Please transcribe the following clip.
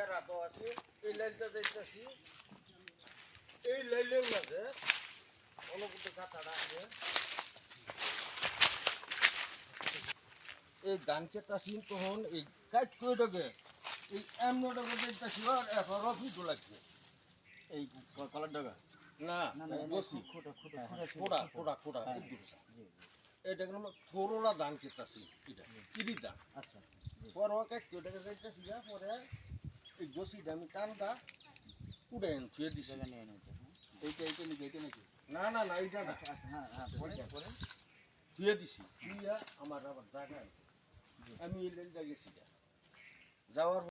বেড়া তো আছে এই লাইনটা যাইতেছি এই লাইনের মাঝে অনুকূল কাঁচাটা আছে এই ধান কেতাছি তখন এই কাজ করে দেবে এই এমনটা যাইতেছি আর এখন অফিসও লাগছে এই কলার ডাগা না বসি খোড়া খোড়া খোড়া এই দুসা এটা কিন্তু করোলা ধান কেতাছি এটা কিরি ধান আচ্ছা পরে কাজ করে দেবে যাইতেছি পরে এই বসিটা আমি টানটা উড়ে ছুঁয়ে দিছি এইটা নাকি না না না এইটা না আচ্ছা হ্যাঁ হ্যাঁ পরে ধুয়ে দিছি ধুইয়া আমার আবার জায়গায় আমি এই লেনটা গেছি যাওয়ার